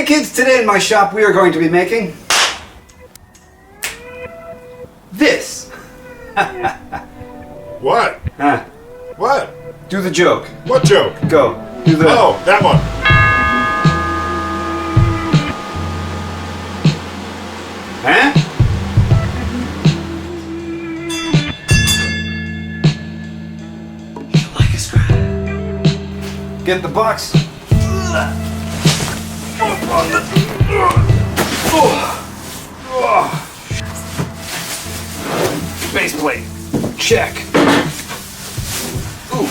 Hey kids, today in my shop we are going to be making this. What? Huh. What? Do the joke. What joke? Go. Do the... Oh, that one. Huh? You like a scrap? Get the box. Base plate. Check. Ooh.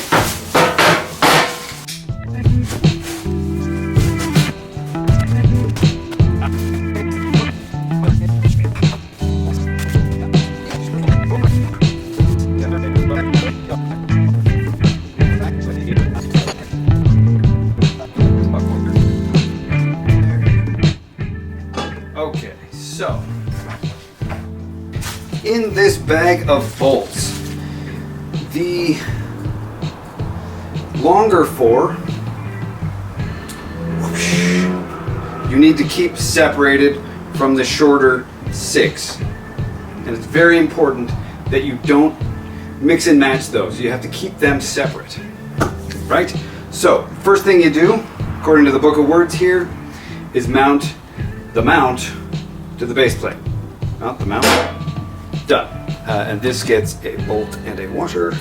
Okay, so in this bag of bolts, the longer four, you need to keep separated from the shorter 6. And it's very important that you don't mix and match those. You have to keep them separate, right? So, first thing you do, according to the book of words here, is mount the mount to the base plate. Mount the mount. Done. And this gets a bolt and a washer.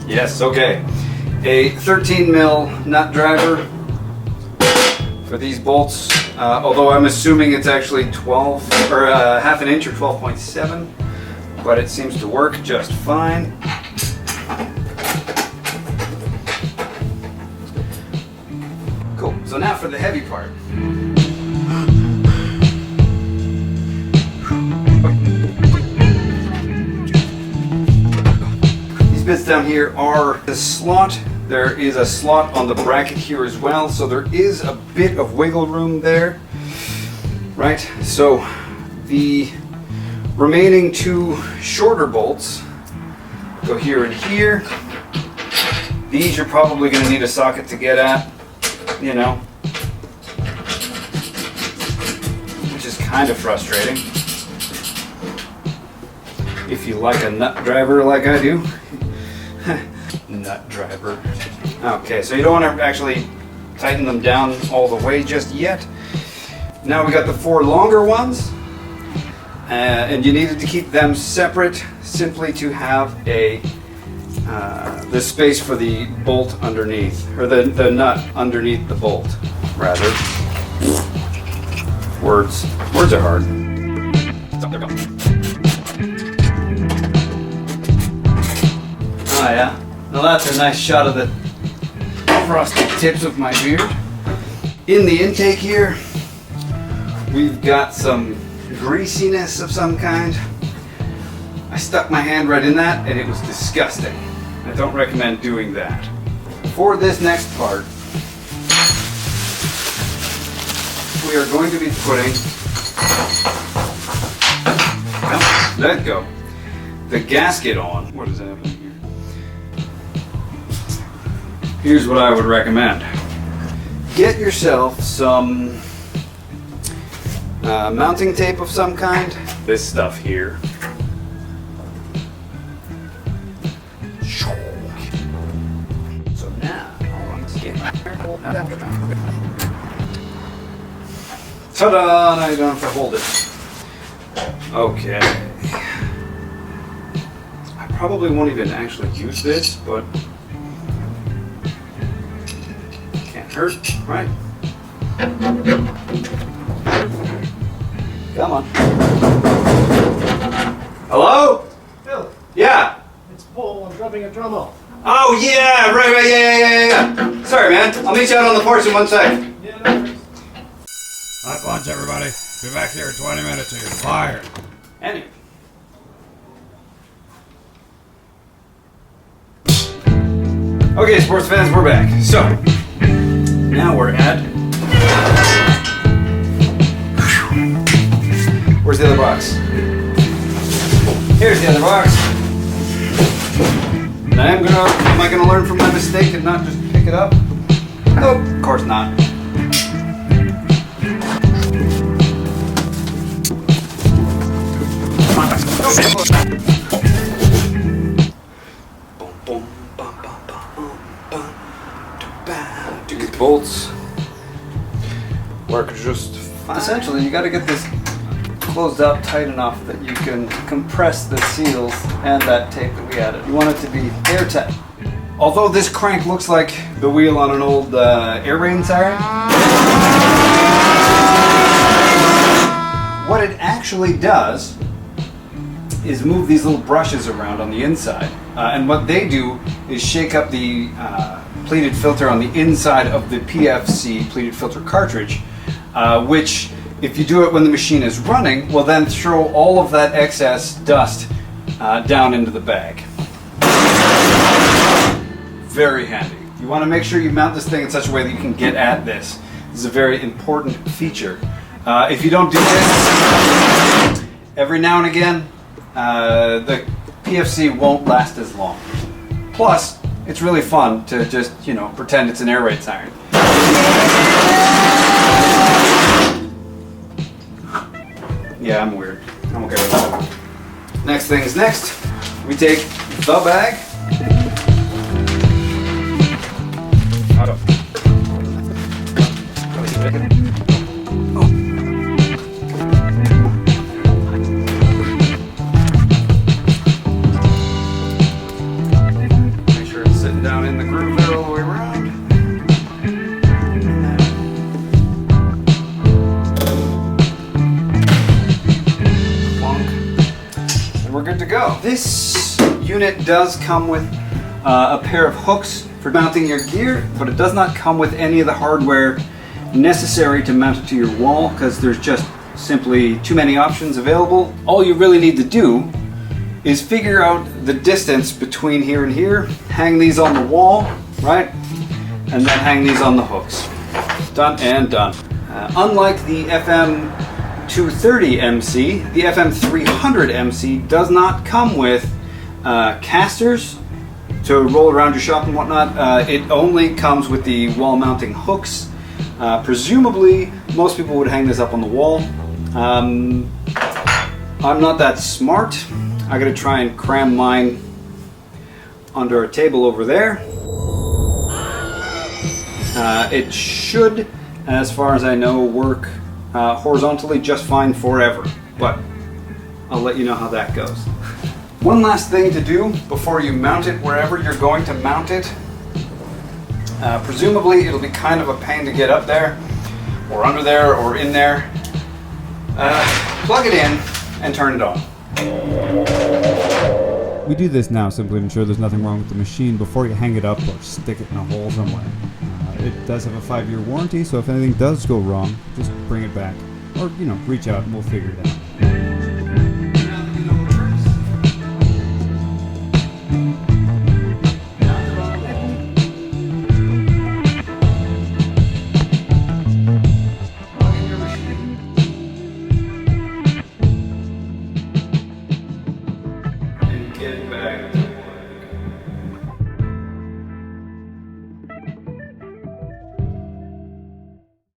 Yes, okay. A 13 mil nut driver for these bolts. Although I'm assuming it's actually 12 or half an inch or 12.7, but it seems to work just fine. Cool. So now for the heavy part. These bits down here are the slot. There is a slot on the bracket here as well, so there is a bit of wiggle room there, right? So the remaining 2 shorter bolts go here and here. These you're probably going to need a socket to get at, you know, which is kind of frustrating if you like a nut driver like I do. Nut driver. Okay, so you don't want to actually tighten them down all the way just yet. Now we got the 4 longer ones, and you needed to keep them separate simply to have a the space for the bolt underneath, or the nut underneath the bolt, rather. Words are hard. So, there we go. Oh yeah. Now that's a nice shot of the frosted tips of my beard. In the intake here, we've got some greasiness of some kind. I stuck my hand right in that and it was disgusting. I don't recommend doing that. For this next part, we are going to be putting, let go, the gasket on. What is happening here? Here's what I would recommend. Get yourself some mounting tape of some kind. This stuff here. So now, ta-da! Now you don't have to hold it. Okay. I probably won't even actually use this, but hurt, right? Come on. Hello? Phil, Yeah. it's Paul. I'm dropping a drum off. Oh yeah, right, yeah. Sorry, man. I'll meet you out on the porch in 1 sec. Yeah, no worries. Hot punch, everybody. Be back here in 20 minutes or you're fired. Anyway. Okay, sports fans, we're back. So, now we're at... Where's the other box? Here's the other box. And am I gonna learn from my mistake and not just pick it up? Nope, of course not. The bolts work just fine. Essentially, you got to get this closed up tight enough that you can compress the seals and that tape that we added. You want it to be airtight. Although this crank looks like the wheel on an old air raid siren, what it actually does is move these little brushes around on the inside. And what they do is shake up the pleated filter on the inside of the PFC pleated filter cartridge, which, if you do it when the machine is running, will then throw all of that excess dust down into the bag. Very handy. You want to make sure you mount this thing in such a way that you can get at this. This is a very important feature. If you don't do this, every now and again, the PFC won't last as long. Plus, it's really fun to just, pretend it's an air raid siren. Yeah, I'm weird. I'm okay with that. Next thing's next. We take the bag. Make sure it's sitting down in the groove there all the way around. And we're good to go. This unit does come with a pair of hooks for mounting your gear, but it does not come with any of the hardware necessary to mount it to your wall because there's just simply too many options available. All you really need to do is figure out the distance between here and here, hang these on the wall, right? And then hang these on the hooks. Done and done. Unlike the FM-300-MC, the FM-300-MC does not come with casters to roll around your shop and whatnot. It only comes with the wall mounting hooks. Presumably, most people would hang this up on the wall. I'm not that smart. I gotta try and cram mine under a table over there. It should, as far as I know, work horizontally just fine forever, but I'll let you know how that goes. One last thing to do before you mount it wherever you're going to mount it. Presumably it'll be kind of a pain to get up there, or under there, or in there. Plug it in and turn it on. We do this now simply to ensure there's nothing wrong with the machine before you hang it up or stick it in a hole somewhere. It does have a 5-year warranty, so if anything does go wrong, just bring it back. Or, reach out and we'll figure it out. Get back.